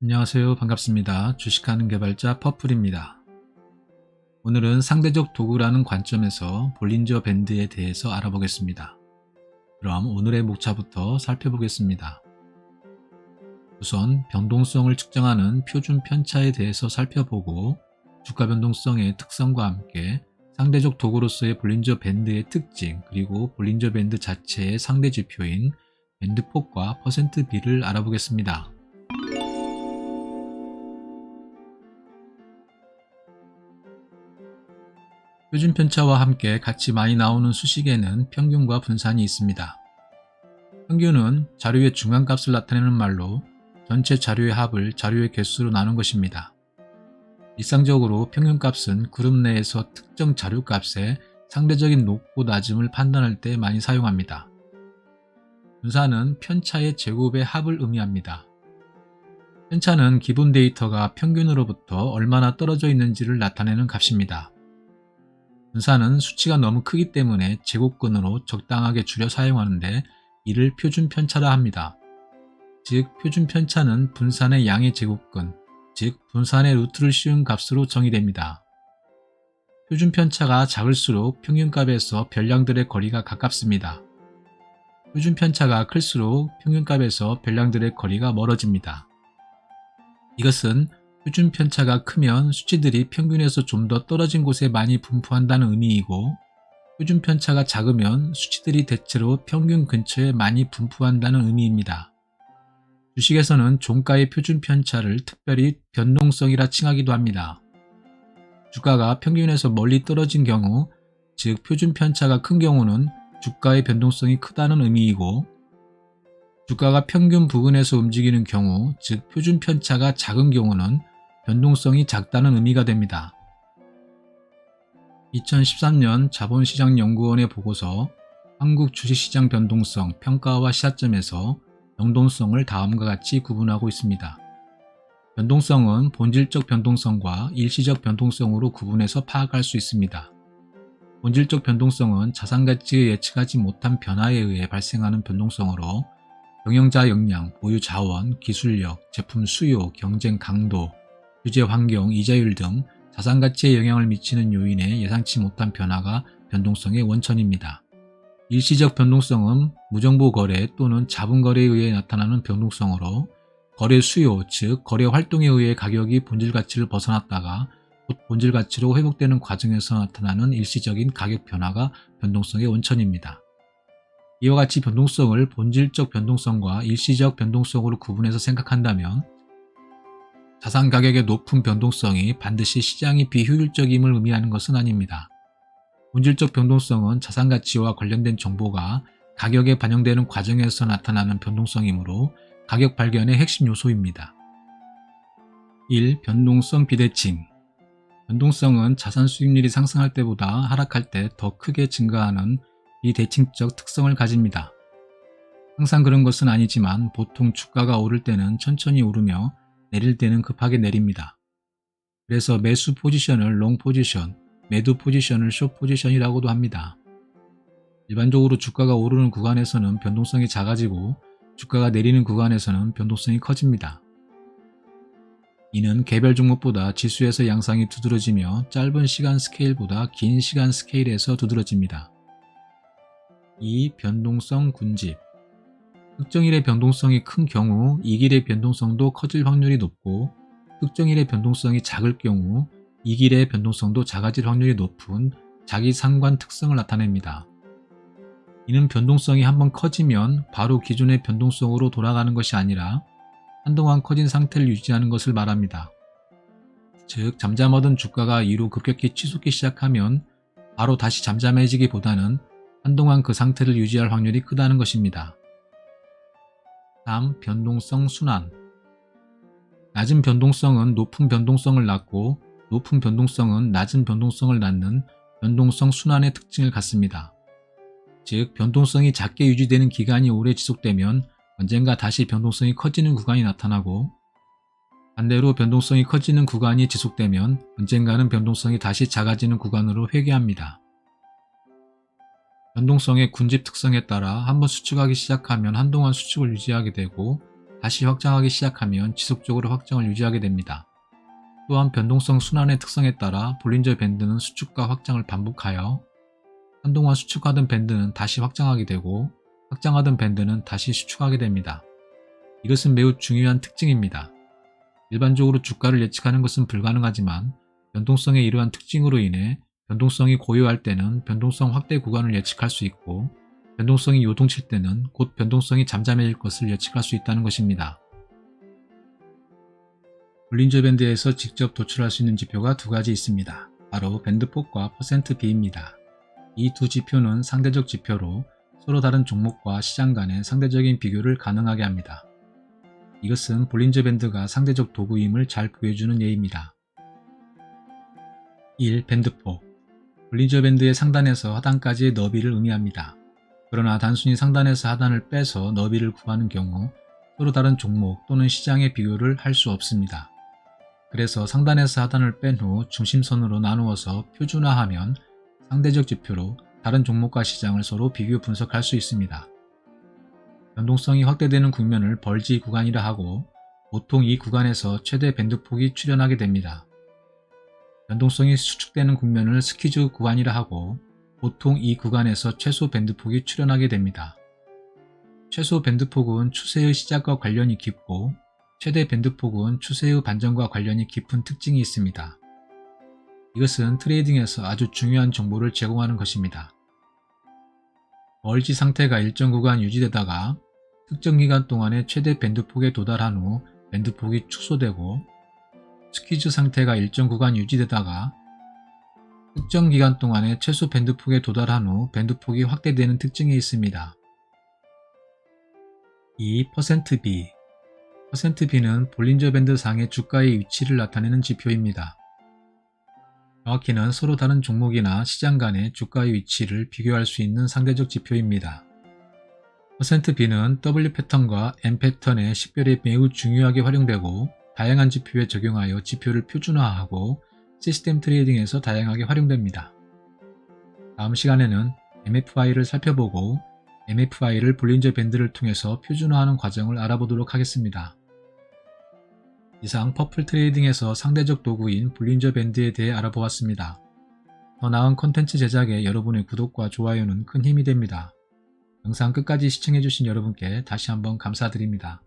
안녕하세요. 반갑습니다. 주식하는 개발자 퍼플입니다. 오늘은 상대적 도구라는 관점에서 볼린저 밴드에 대해서 알아보겠습니다. 그럼 오늘의 목차부터 살펴보겠습니다. 우선 변동성을 측정하는 표준 편차에 대해서 살펴보고 주가 변동성의 특성과 함께 상대적 도구로서의 볼린저 밴드의 특징 그리고 볼린저 밴드 자체의 상대 지표인 밴드폭과 퍼센트 비를 알아보겠습니다. 표준 편차와 함께 같이 많이 나오는 수식에는 평균과 분산이 있습니다. 평균은 자료의 중간값을 나타내는 말로 전체 자료의 합을 자료의 개수로 나눈 것입니다. 일상적으로 평균값은 그룹 내에서 특정 자료값의 상대적인 높고 낮음을 판단할 때 많이 사용합니다. 분산은 편차의 제곱의 합을 의미합니다. 편차는 기본 데이터가 평균으로부터 얼마나 떨어져 있는지를 나타내는 값입니다. 분산은 수치가 너무 크기 때문에 제곱근으로 적당하게 줄여 사용하는데 이를 표준 편차라 합니다. 즉 표준 편차는 분산의 양의 제곱근, 즉 분산의 루트를 씌운 값으로 정의됩니다. 표준 편차가 작을수록 평균값에서 별량들의 거리가 가깝습니다. 표준 편차가 클수록 평균값에서 별량들의 거리가 멀어집니다. 이것은 표준 편차가 크면 수치들이 평균에서 좀 더 떨어진 곳에 많이 분포한다는 의미이고 표준 편차가 작으면 수치들이 대체로 평균 근처에 많이 분포한다는 의미입니다. 주식에서는 종가의 표준 편차를 특별히 변동성이라 칭하기도 합니다. 주가가 평균에서 멀리 떨어진 경우, 즉 표준 편차가 큰 경우는 주가의 변동성이 크다는 의미이고 주가가 평균 부근에서 움직이는 경우, 즉 표준 편차가 작은 경우는 변동성이 작다는 의미가 됩니다. 2013년 자본시장연구원의 보고서 한국 주식시장 변동성 평가와 시사점에서 변동성을 다음과 같이 구분하고 있습니다. 변동성은 본질적 변동성과 일시적 변동성으로 구분해서 파악할 수 있습니다. 본질적 변동성은 자산가치의 예측하지 못한 변화에 의해 발생하는 변동성으로 경영자 역량, 보유 자원, 기술력, 제품 수요, 경쟁 강도, 규제 환경, 이자율 등 자산가치에 영향을 미치는 요인의 예상치 못한 변화가 변동성의 원천입니다. 일시적 변동성은 무정보 거래 또는 자분 거래에 의해 나타나는 변동성으로 거래 수요, 즉 거래 활동에 의해 가격이 본질 가치를 벗어났다가 곧 본질 가치로 회복되는 과정에서 나타나는 일시적인 가격 변화가 변동성의 원천입니다. 이와 같이 변동성을 본질적 변동성과 일시적 변동성으로 구분해서 생각한다면 자산 가격의 높은 변동성이 반드시 시장이 비효율적임을 의미하는 것은 아닙니다. 본질적 변동성은 자산 가치와 관련된 정보가 가격에 반영되는 과정에서 나타나는 변동성이므로 가격 발견의 핵심 요소입니다. 1. 변동성 비대칭. 변동성은 자산 수익률이 상승할 때보다 하락할 때 더 크게 증가하는 비대칭적 특성을 가집니다. 항상 그런 것은 아니지만 보통 주가가 오를 때는 천천히 오르며 내릴 때는 급하게 내립니다. 그래서 매수 포지션을 롱 포지션, 매도 포지션을 숏 포지션이라고도 합니다. 일반적으로 주가가 오르는 구간에서는 변동성이 작아지고 주가가 내리는 구간에서는 변동성이 커집니다. 이는 개별 종목보다 지수에서 양상이 두드러지며 짧은 시간 스케일보다 긴 시간 스케일에서 두드러집니다. 2. 변동성 군집. 특정일의 변동성이 큰 경우 이길의 변동성도 커질 확률이 높고 특정일의 변동성이 작을 경우 이길의 변동성도 작아질 확률이 높은 자기상관 특성을 나타냅니다. 이는 변동성이 한번 커지면 바로 기존의 변동성으로 돌아가는 것이 아니라 한동안 커진 상태를 유지하는 것을 말합니다. 즉 잠잠하던 주가가 이로 급격히 치솟기 시작하면 바로 다시 잠잠해지기보다는 한동안 그 상태를 유지할 확률이 크다는 것입니다. 3. 변동성 순환. 낮은 변동성은 높은 변동성을 낳고 높은 변동성은 낮은 변동성을 낳는 변동성 순환의 특징을 갖습니다. 즉 변동성이 작게 유지되는 기간이 오래 지속되면 언젠가 다시 변동성이 커지는 구간이 나타나고 반대로 변동성이 커지는 구간이 지속되면 언젠가는 변동성이 다시 작아지는 구간으로 회귀합니다. 변동성의 군집 특성에 따라 한번 수축하기 시작하면 한동안 수축을 유지하게 되고 다시 확장하기 시작하면 지속적으로 확장을 유지하게 됩니다. 또한 변동성 순환의 특성에 따라 볼린저 밴드는 수축과 확장을 반복하여 한동안 수축하던 밴드는 다시 확장하게 되고 확장하던 밴드는 다시 수축하게 됩니다. 이것은 매우 중요한 특징입니다. 일반적으로 주가를 예측하는 것은 불가능하지만 변동성의 이러한 특징으로 인해 변동성이 고요할 때는 변동성 확대 구간을 예측할 수 있고 변동성이 요동칠 때는 곧 변동성이 잠잠해질 것을 예측할 수 있다는 것입니다. 볼린저 밴드에서 직접 도출할 수 있는 지표가 두 가지 있습니다. 바로 밴드폭과 %B입니다. 이 두 지표는 상대적 지표로 서로 다른 종목과 시장 간의 상대적인 비교를 가능하게 합니다. 이것은 볼린저 밴드가 상대적 도구임을 잘 보여주는 예입니다. 1. 밴드폭. 볼린저 밴드의 상단에서 하단까지의 너비를 의미합니다. 그러나 단순히 상단에서 하단을 빼서 너비를 구하는 경우 서로 다른 종목 또는 시장의 비교를 할 수 없습니다. 그래서 상단에서 하단을 뺀 후 중심선으로 나누어서 표준화하면 상대적 지표로 다른 종목과 시장을 서로 비교 분석할 수 있습니다. 변동성이 확대되는 국면을 벌지 구간이라 하고 보통 이 구간에서 최대 밴드폭이 출현하게 됩니다. 변동성이 수축되는 국면을 스퀴즈 구간이라 하고 보통 이 구간에서 최소 밴드폭이 출현하게 됩니다. 최소 밴드폭은 추세의 시작과 관련이 깊고 최대 밴드폭은 추세의 반전과 관련이 깊은 특징이 있습니다. 이것은 트레이딩에서 아주 중요한 정보를 제공하는 것입니다. 멀지 상태가 일정 구간 유지되다가 특정 기간 동안의 최대 밴드폭에 도달한 후 밴드폭이 축소되고 스퀴즈 상태가 일정 구간 유지되다가 특정 기간 동안의 최소 밴드폭에 도달한 후 밴드폭이 확대되는 특징이 있습니다. 2. %B. %B는 볼린저 밴드 상의 주가의 위치를 나타내는 지표입니다. 정확히는 서로 다른 종목이나 시장 간의 주가의 위치를 비교할 수 있는 상대적 지표입니다. %B는 W 패턴과 M 패턴의 식별에 매우 중요하게 활용되고 다양한 지표에 적용하여 지표를 표준화하고 시스템 트레이딩에서 다양하게 활용됩니다. 다음 시간에는 MFI를 살펴보고 MFI를 볼린저 밴드를 통해서 표준화하는 과정을 알아보도록 하겠습니다. 이상 퍼플 트레이딩에서 상대적 도구인 볼린저 밴드에 대해 알아보았습니다. 더 나은 콘텐츠 제작에 여러분의 구독과 좋아요는 큰 힘이 됩니다. 영상 끝까지 시청해주신 여러분께 다시 한번 감사드립니다.